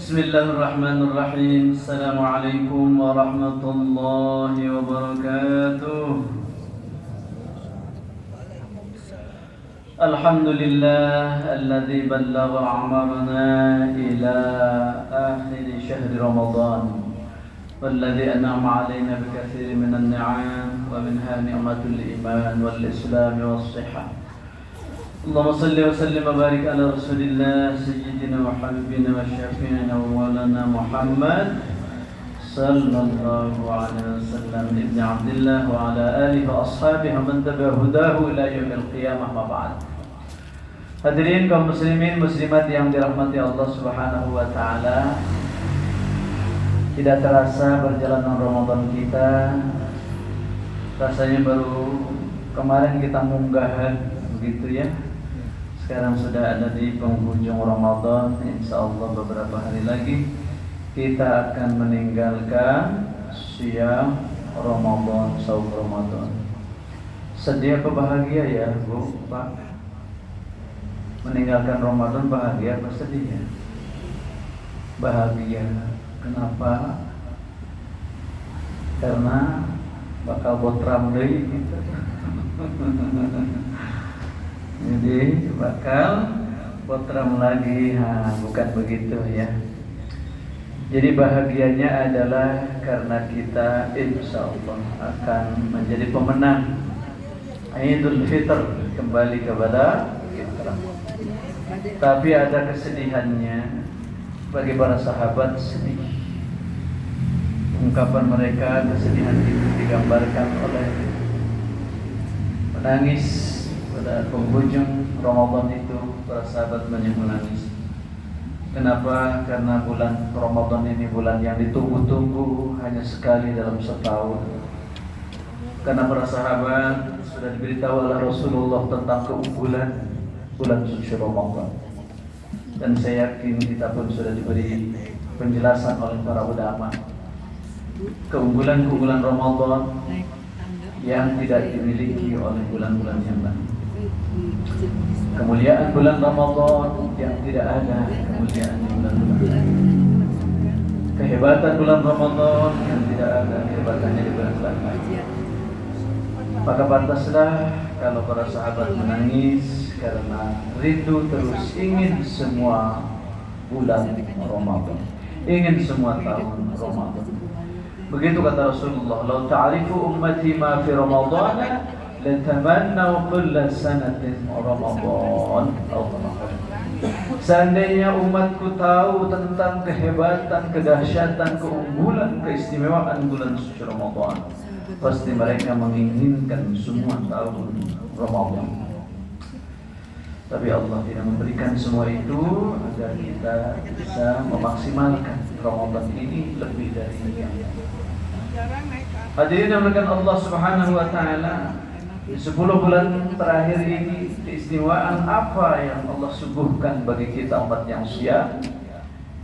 Bismillahirrahmanirrahim. Assalamualaikum warahmatullahi wabarakatuh. Alhamdulillah alladzi ballagha amarna ila akhir syahr Ramadan. والذي أنعم علينا بكثير من النعم ومنها نعمة الإيمان والإسلام والصحة. اللهم صل وسلم وبارك على رسول الله سيدنا وحبيبنا وشفيعنا ومولانا محمد صلى الله عليه وسلم ابن عبد الله وعلى آله وأصحابه ومن تبع هداه إلى يوم القيامة ما بعد. Hadirin kaum muslimin muslimat yang dirahmati Allah Subhanahu wa taala. Tidak terasa perjalanan Ramadan kita, rasanya baru kemarin kita munggahan begitu ya. Sekarang sudah ada di penghujung Ramadan. Insya Allah beberapa hari lagi kita akan meninggalkan siang Ramadan, saum Ramadan. Sedih apa bahagia ya Bu, Pak? Meninggalkan Ramadan bahagia apa sedih ya? Bahagia. Kenapa? Karena bakal botram deui gitu. Jadi bakal botram lagi. Bukan begitu ya. Jadi bahagianya adalah karena kita insya Allah akan menjadi pemenang Idul Fitr, kembali kepada fitrah. Tapi ada kesedihannya bagi para sahabat, sedih. Ungkapan mereka, kesedihan itu digambarkan oleh menangis pada penghujung Ramadan itu. Para sahabat banyak menangis. Kenapa? Karena bulan Ramadan ini bulan yang ditunggu-tunggu hanya sekali dalam setahun. Karena para sahabat sudah diberitahu oleh Rasulullah tentang keunggulan bulan suci Ramadan. Dan saya yakin kita pun sudah diberi penjelasan oleh para ulama keunggulan-keunggulan Ramadan yang tidak dimiliki oleh bulan-bulan yang lain. Kemuliaan bulan Ramadan yang tidak ada kemuliaan di bulan-bulan lain. Kehebatan bulan Ramadan yang tidak ada kehebatannya di bulan-bulan lain. Maka pantaslah kalau para sahabat menangis karena rindu terus ingin semua bulan Ramadan, ingin semua tahun Ramadan. Begitu kata Rasulullah, "Lau ta'rifu ummati ma fi Ramadan, latamannaw kulla sanatin Ramadan." Seandainya umatku tahu tentang kehebatan, kedahsyatan, keunggulan, keistimewaan bulan suci Ramadan, pasti mereka menginginkan semua tahun Ramadan. Tapi Allah tidak memberikan semua itu agar kita bisa memaksimalkan Ramadan ini lebih dari yang lain. Hadirin yang dimuliakan Allah Subhanahu wa taala, di 10 bulan terakhir ini keistimewaan apa yang Allah suguhkan bagi kita umat yang siap,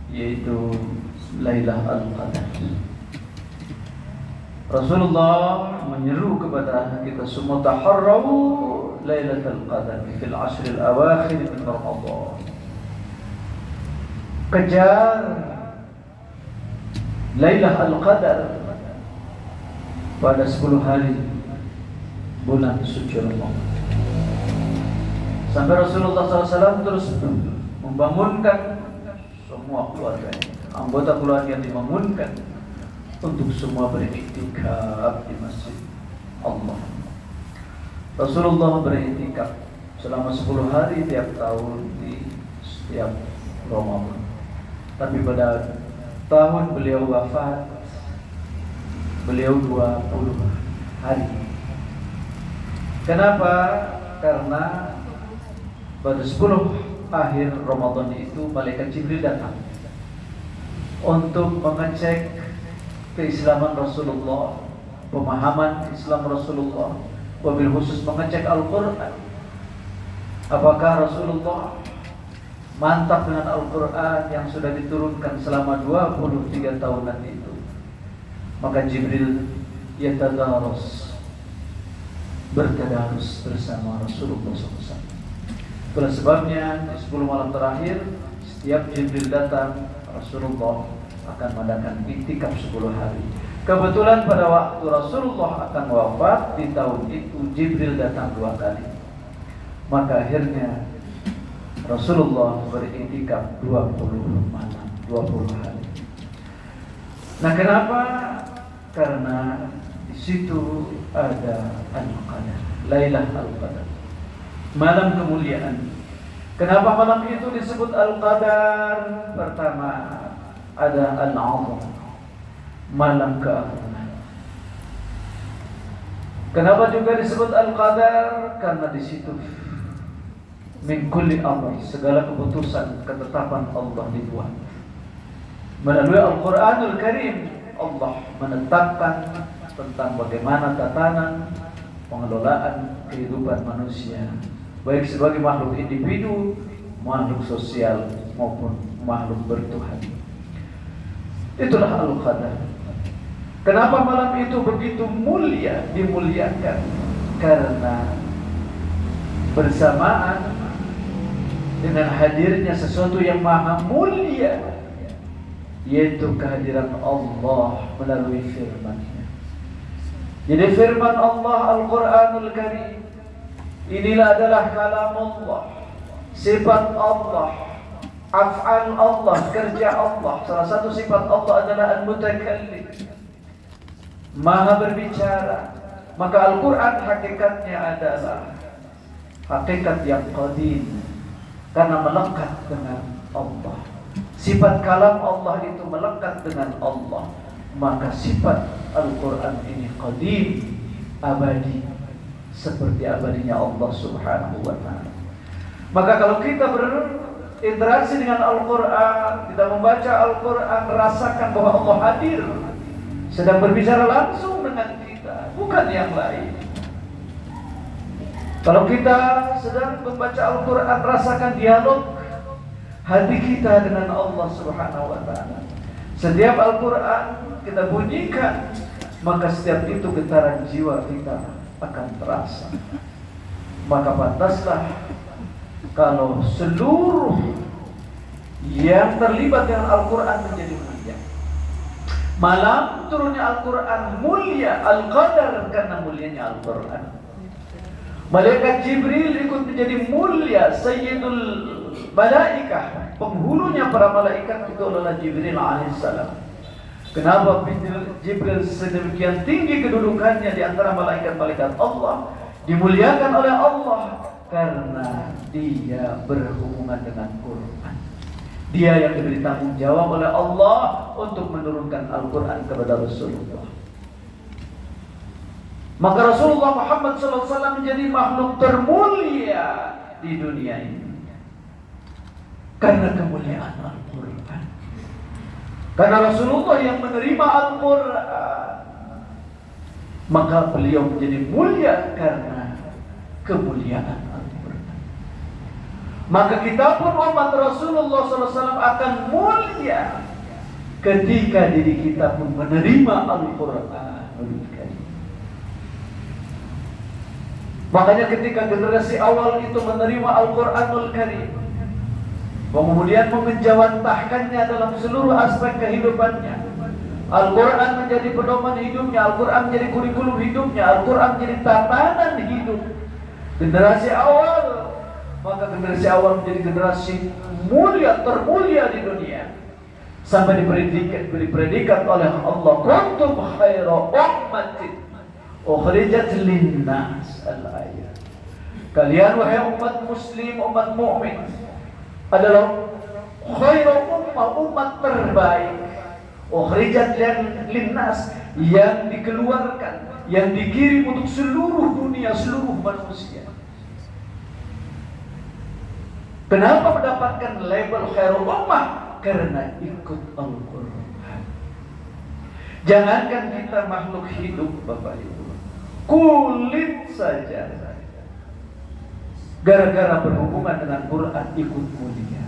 yaitu Lailatul Qadar. Rasulullah menyeru kepada kita semua, taharrau Lailatul Qadar fil ashril awakhir min Ramadan. Kejar Lailatul Qadar pada 10 hari bulan suci Ramadan. Sampai Rasulullah SAW terus membangunkan semua keluarganya, anggota keluarga yang dibangunkan untuk semua beriktikaf di masjid Allah. Rasulullah beriktikaf selama 10 hari tiap tahun di setiap Ramadan. Tapi pada tahun beliau wafat, beliau 20 hari. Kenapa? Karena pada 10 akhir Ramadan itu malaikat Jibril datang untuk mengecek keislaman Rasulullah, pemahaman Islam Rasulullah, wabil khusus mengecek Al-Quran. Apakah Rasulullah mantap dengan Al-Quran yang sudah diturunkan selama 23 tahun nanti itu? Maka Jibril yatadaros, bertadarus bersama Rasulullah SAW. Itulah sebabnya di 10 malam terakhir setiap Jibril datang, Rasulullah akan mengadakan iktikaf 10 hari. Kebetulan pada waktu Rasulullah akan wafat di tahun itu Jibril datang 2 kali. Maka akhirnya Rasulullah beriktikaf 20 malam, 20 hari. Nah, kenapa? Karena di situ ada Al-Qadar, Lailah Al-Qadar, malam kemuliaan. Kenapa malam itu disebut Al-Qadar? Pertama, ada Al-Azam, malam keagungan. Kenapa juga disebut Al-Qadar? Karena di situ min kulli amr, segala keputusan, ketetapan Allah dibuat. Melalui Al-Quranul Karim, Allah menetapkan tentang bagaimana tatanan pengelolaan kehidupan manusia, baik sebagai makhluk individu, makhluk sosial, maupun makhluk bertuhan. Itulah Al-Qadar. Kenapa malam itu begitu mulia, dimuliakan? Karena bersamaan dengan hadirnya sesuatu yang maha mulia, yaitu kehadiran Allah melalui firman-Nya. Jadi firman Allah Al-Quranul Karim inilah adalah kalam Allah, sifat Allah, af'al Allah, kerja Allah. Salah satu sifat Allah adalah Al-Mutakallim, maha berbicara. Maka Al-Quran hakikatnya adalah hakikat yang qadim, karena melekat dengan Allah. Sifat kalam Allah itu melekat dengan Allah. Maka sifat Al-Quran ini qadim, abadi, seperti abadinya Allah Subhanahu wa ta'ala. Maka kalau kita berinteraksi dengan Al-Quran, kita membaca Al-Quran, rasakan bahwa Allah hadir, sedang berbicara langsung dengan kita, bukan yang lain. Kalau kita sedang membaca Al-Quran, rasakan dialog hati kita dengan Allah Subhanahu wa ta'ala. Setiap Al-Quran kita bunyikan, maka setiap itu getaran jiwa kita akan terasa. Maka pantaslah kalau seluruh yang terlibat dengan Al-Quran menjadi mulia. Malam turunnya Al-Quran mulia, Al-Qadar, karena mulianya Al-Quran. Malaikat Jibril ikut menjadi mulia, Sayyidul Malaikah, penghulunya para malaikat itu adalah Jibril alaihissalam. Kenapa Jibril sedemikian tinggi kedudukannya di antara malaikat-malaikat Allah, dimuliakan oleh Allah? Karena dia berhubungan dengan Quran. Dia yang diberi tanggung jawab oleh Allah untuk menurunkan Al-Quran kepada Rasulullah. Maka Rasulullah Muhammad SAW menjadi makhluk termulia di dunia ini karena kemuliaan Al-Quran. Karena Rasulullah yang menerima Al-Quran, maka beliau menjadi mulia karena kemuliaan Al-Quran. Maka kita pun umat Rasulullah SAW akan mulia ketika diri kita pun menerima Al-Quran. Makanya ketika generasi awal itu menerima Al-Quranul Karim, kemudian menjawantahkannya dalam seluruh aspek kehidupannya, Al-Quran menjadi pedoman hidupnya, Al-Quran menjadi kurikulum hidupnya, Al-Quran menjadi tatanan hidup generasi awal. Maka generasi awal menjadi generasi mulia, termulia di dunia, sampai diberi predikat oleh Allah, kuntum khaira ummatin ukhrijat linnas, al-ayat. Kalian wahai umat muslim, umat mukmin, adalah khairu ummah, umat terbaik, ukhrijat linnas, yang dikeluarkan, yang dikirim untuk seluruh dunia, seluruh manusia. Kenapa mendapatkan label khairu ummah? Karena ikut Al-Quran. Jangankan kita makhluk hidup, Bapak Ibu, kulit saja gara-gara berhubungan dengan Quran ikut mulia.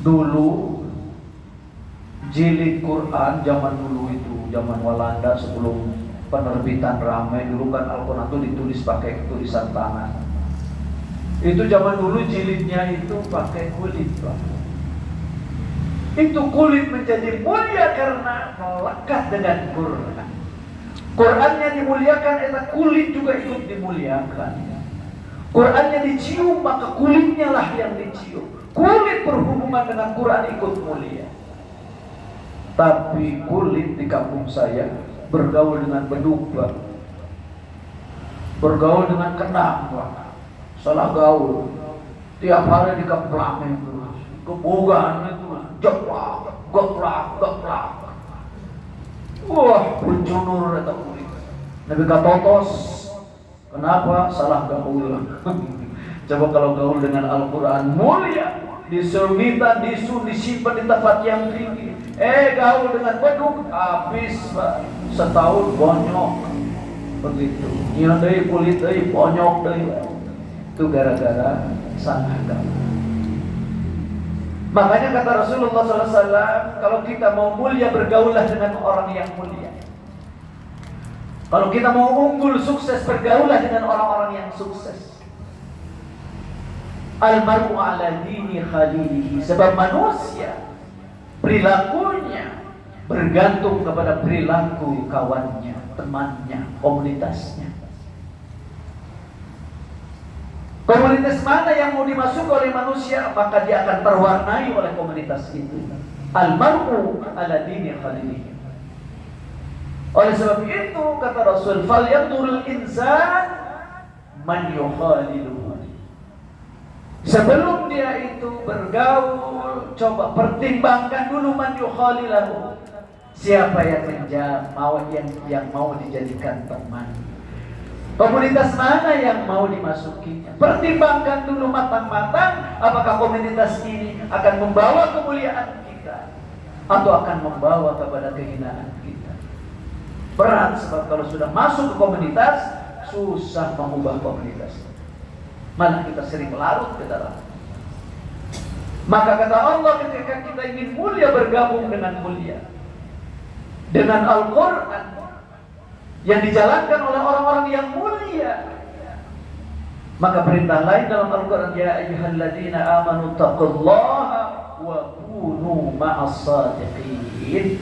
Dulu jilid Quran zaman dulu itu, zaman Walanda sebelum penerbitan ramai, dulu kan Al-Quran itu ditulis pakai tulisan tangan. Itu zaman dulu jilidnya itu pakai kulit, Pak. Itu kulit menjadi mulia karena melekat dengan Quran. Qurannya dimuliakan, eta kulit juga ikut dimuliakan. Qurannya dicium, maka kulitnya lah yang dicium. Kulit berhubungan dengan Quran ikut mulia. Tapi kulit di kampung saya bergaul dengan beduk, bergaul dengan kenang, salah gaul. Tiap hari dikeplakin terus, kebogan itu, jeplak, geplak. Wah, berjunur eta kulit. Nabi katotos. Kenapa? Salah gaul. Coba kalau gaul dengan Al-Quran mulia, disemita, disimpan di tempat yang tinggi. Gaul dengan beduk, habis setahun bonyok. Begitu. Nyian deui kulit deui, bonyok deui. Itu gara-gara salah gaul. Makanya kata Rasulullah SAW, kalau kita mau mulia, bergaullah dengan orang yang mulia. Kalau kita mau unggul, sukses, bergaullah dengan orang-orang yang sukses. Almar'u ala dini khalilihi. Sebab manusia perilakunya bergantung kepada perilaku kawannya, temannya, komunitasnya. Komunitas mana yang mau dimasuki oleh manusia, maka dia akan terwarnai oleh komunitas itu. Almar'u ala dini khalilihi. Oleh sebab itu kata Rasul, falyanzurul insan man yukhaliluhu. Sebelum dia itu bergaul, coba pertimbangkan dulu man yukhaliluhu. Siapa yang mau dijadikan teman? Komunitas mana yang mau dimasukinya? Pertimbangkan dulu matang-matang, apakah komunitas ini akan membawa kemuliaan kita atau akan membawa kepada kehinaan kita. Berat, sebab kalau sudah masuk ke komunitas, susah mengubah komunitas. Malah kita sering larut ke dalam. Maka kata Allah, ketika kita ingin mulia, bergabung dengan mulia, dengan Al-Quran yang dijalankan oleh orang-orang yang mulia. Maka perintah lain dalam Al-Quran, ya ayyuhalladzina amanu taqullaha wa kunu ma'as shadiqin.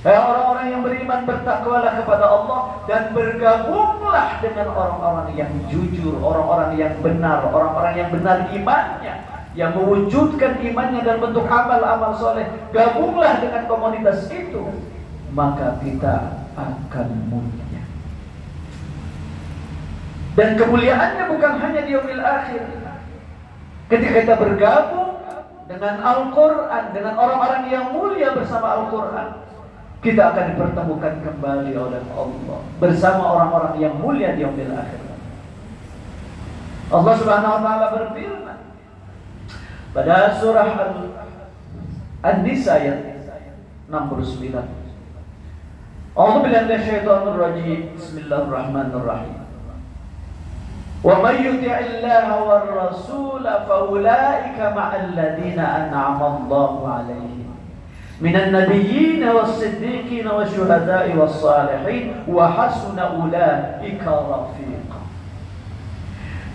Orang-orang yang beriman, bertakwalah kepada Allah dan bergabunglah dengan orang-orang yang jujur, orang-orang yang benar, orang-orang yang benar imannya, yang mewujudkan imannya dalam bentuk amal-amal soleh. Gabunglah dengan komunitas itu, maka kita akan mulia. Dan kemuliaannya bukan hanya di yaumil akhir. Ketika kita bergabung dengan Al-Quran, dengan orang-orang yang mulia bersama Al-Quran, kita akan dipertemukan kembali oleh Allah bersama orang-orang yang mulia di yaumil akhir. Allah Subhanahu wa taala berfirman pada surah An-Nisa ayat 69. A'udzu billahi minasyaitonir rajim. Bismillahirrahmanirrahim. Wa may yuti'illaha war rasula fa ulaika ma'al ladzina an'ama Allahu 'alaihim minan nabiyyin was-siddiqin wasyuhada'i was-salihin wa hasuna ulaika rafiqa.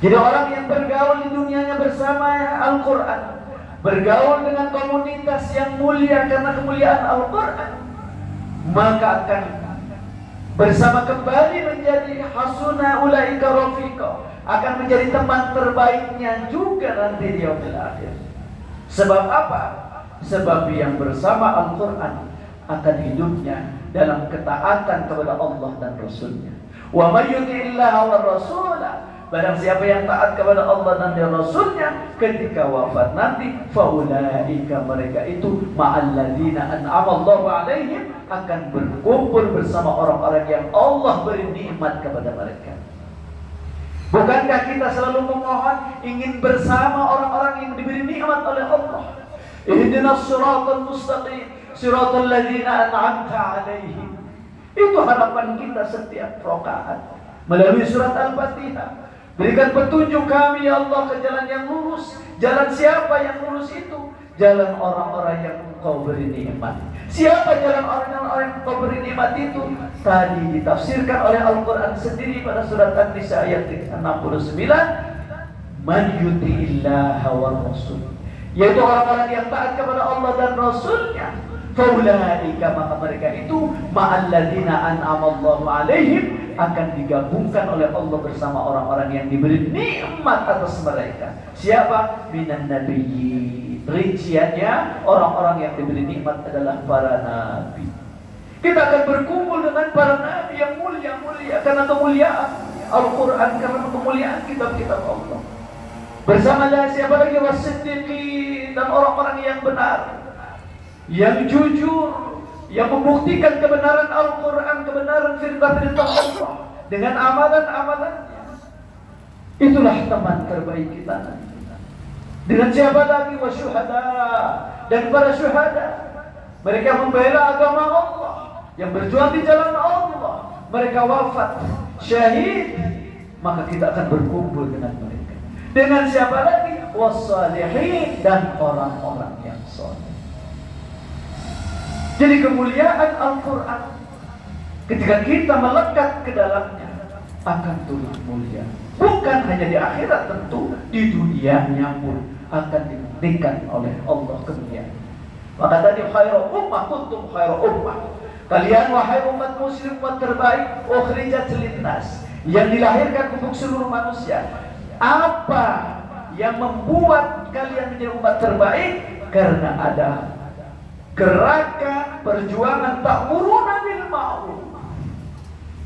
Jadi orang yang bergaul di dunianya bersama Al-Quran, bergaul dengan komunitas yang mulia karena kemuliaan Al-Quran, maka akan bersama kembali menjadi hasuna ulaika rafiqa, akan menjadi teman terbaiknya juga nanti di yaumil akhir. Sebab apa? Sebab yang bersama Al-Quran akan hidupnya dalam ketaatan kepada Allah dan Rasulnya. Wa may yuti'illaha war rasula, barang siapa yang taat kepada Allah dan Rasulnya ketika wafat nanti, faulaika, mereka itu ma'al ladzina an'ama Allahu 'alaihim, akan berkumpul bersama orang-orang yang Allah beri nikmat kepada mereka. Bukankah kita selalu memohon ingin bersama orang-orang yang diberi nikmat oleh Allah? Ihdinas siratal mustaqim, siratal ladzina an'amta 'alaihim. Itu harapan kita setiap rakaat melalui surat Al-Fatihah. Berikan petunjuk kami ya Allah ke jalan yang lurus. Jalan siapa yang lurus itu? Jalan orang-orang yang Engkau beri nikmat. Siapa jalan orang-orang yang Engkau beri nikmat itu? Tadi ditafsirkan oleh Al-Quran sendiri pada surat An-Nisa ayat 69. Man yuti'illaha war rasul. yaitu orang-orang yang taat kepada Allah dan Rasulnya. Faulaika, maka mereka itu ma'alladzina an'amallahu alaihim, akan digabungkan oleh Allah bersama orang-orang yang diberi nikmat atas mereka. Siapa? Minan nabiyyin. Rinciannya orang-orang yang diberi nikmat adalah para nabi. Kita akan berkumpul dengan para nabi yang mulia-mulia karena kemuliaan Al-Quran, karena kemuliaan kitab-kitab Allah. Bersama dengan siapa lagi? Wasiddiqin, dan orang-orang yang benar, yang jujur, yang membuktikan kebenaran Al-Quran, kebenaran firman-firman Allah dengan amalan-amalannya. Itulah teman terbaik kita nanti. Dengan siapa lagi? Wasyuhada, dan para syuhada, mereka membela agama Allah, yang berjuang di jalan Allah, mereka wafat syahid, maka kita akan berkumpul dengan mereka. Dengan siapa lagi? Wassalihin, dan orang-orang yang saleh. Jadi kemuliaan Al-Quran, ketika kita melekat ke dalamnya, akan turut mulia. Bukan hanya di akhirat, tentu di dunianya pun akan diberikan oleh Allah kemuliaan. Maka tadi khairu ummah kuntum khairu ummah. Kalian wahai umat muslim, umat terbaik, ukhrijat linnas, yang dilahirkan untuk seluruh manusia. Apa yang membuat kalian menjadi umat terbaik? Karena ada gerakan perjuangan ta'muruna bil ma'ruf,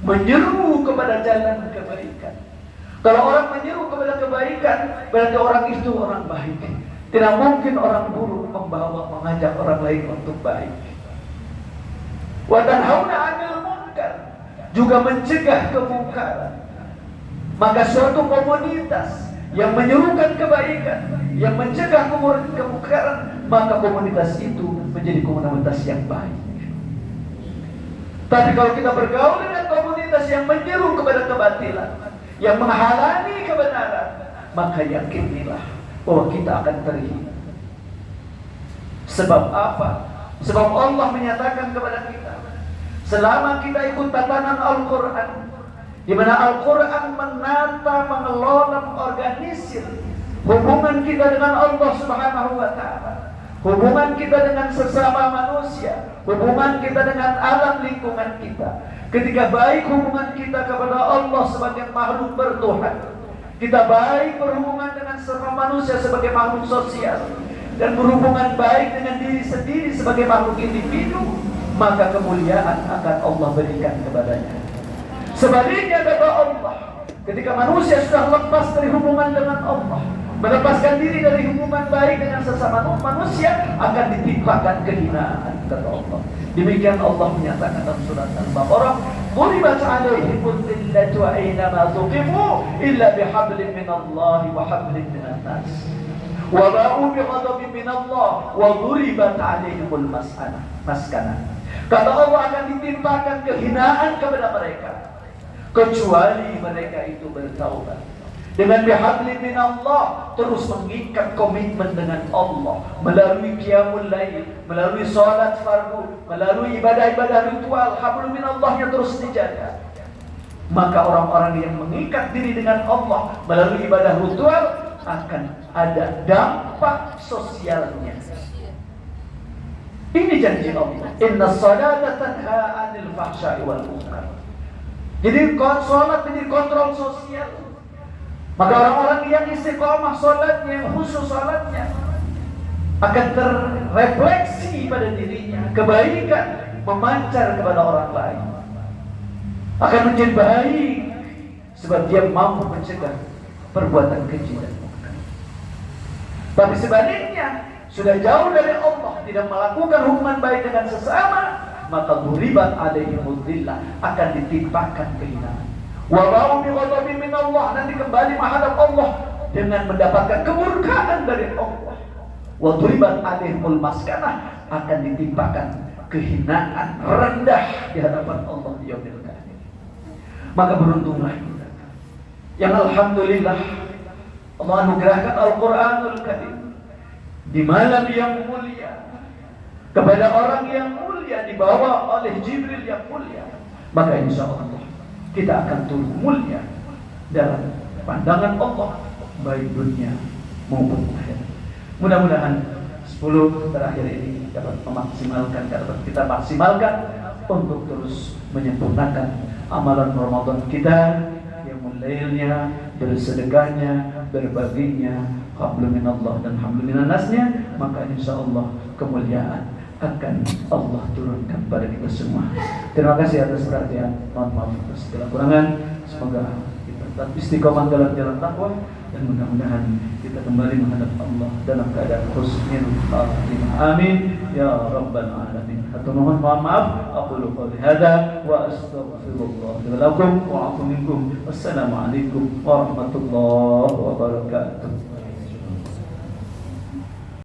menyeru kepada jalan kebaikan. Kalau orang menyeru kepada kebaikan, berarti orang itu orang baik. Tidak mungkin orang buruk mengajak orang lain untuk baik. Wa tanhauna 'anil munkar, juga mencegah kemungkaran. Maka suatu komunitas yang menyerukan kebaikan, yang mencegah kemungkaran, maka komunitas itu menjadi komunitas yang baik. Tapi kalau kita bergaul dengan komunitas yang menyeru kepada kebatilan, yang menghalangi kebenaran, maka yakinilah bahwa kita akan terhina. Sebab apa? Sebab Allah menyatakan kepada kita, selama kita ikut tatanan Al-Quran, di mana Al-Quran menata, mengelola, mengorganisir hubungan kita dengan Allah Subhanahu wa Ta'ala, hubungan kita dengan sesama manusia, hubungan kita dengan alam lingkungan kita. Ketika baik hubungan kita kepada Allah sebagai makhluk bertuhan, kita baik berhubungan dengan sesama manusia sebagai makhluk sosial, dan berhubungan baik dengan diri sendiri sebagai makhluk individu, maka kemuliaan akan Allah berikan kepadanya. Sebaliknya kata Allah, ketika manusia sudah lepas dari hubungan dengan Allah, melepaskan diri dari hubungan baik dengan sesama manusia, akan ditimpakan kehinaan kata Allah. Demikian Allah menyatakan dalam surat Al-Baqarah, "Duribat 'alaihimul dhillatu aynama tuqifu illa bihablin minallahi wa hablin minan nas. Wa ba'u bighadabin minallah wa duribat 'alaihimul maskanah." Kata Allah, akan ditimpakan kehinaan kepada mereka kecuali mereka itu bertaubat. Dengan bihablin minallah, terus mengikat komitmen dengan Allah melalui qiyamul lail, melalui salat fardu, melalui ibadah-ibadah ritual. Hablum minallahnya terus dijaga. Maka orang-orang yang mengikat diri dengan Allah melalui ibadah ritual akan ada dampak sosialnya. Ini janji Allah. Inna salata tanha 'anil fahsya'i wal munkar. Jadi salat menjadi kontrol sosial. Maka orang-orang yang istiqomah salatnya, yang khusyuk salatnya, akan terrefleksi pada dirinya. Kebaikan memancar kepada orang lain, akan menjadi baik, sebab dia mampu mencegah perbuatan keji dan munkar. Tapi sebaliknya, sudah jauh dari Allah, tidak melakukan hubungan baik dengan sesama, maka duribat alaihimul dhillah, akan ditimpakan kehinaan. Wa ba'u bighadabin minallah, nanti kembali menghadap Allah dengan mendapatkan kemurkaan dari Allah. Wa duribat alaihimul maskanah, akan ditimpakan kehinaan, rendah di hadapan Allah di yaumil qiyamah. Maka beruntunglah kita yang alhamdulillah Allah anugerahkan Al-Quranul Karim di malam yang mulia, kepada orang yang mulia, dibawa oleh Jibril yang mulia. Maka insya Allah kita akan turun mulia dalam pandangan Allah, baik dunia maupun akhirat. Mudah-mudahan 10 terakhir ini dapat kita maksimalkan untuk terus menyempurnakan amalan Ramadan kita, yang mulailnya, bersedekahnya, berbaginya, hablum minallah dan hablum minannasnya, maka insyaallah kemuliaan akan Allah turunkan pada kita semua. Terima kasih atas perhatian. Mohon maaf atas segala kurangan. Semoga kita tetap istiqomah dalam jalan takwa dan mudah-mudahan kita kembali menghadap Allah dalam keadaan husnul khatimah. Amin ya rabbal alamin. Mohon maaf. Aqulu qouli hadza wa astaghfirullah li wa lakum wa a'udzu minkum. Wassalamu alaikum warahmatullahi wabarakatuh.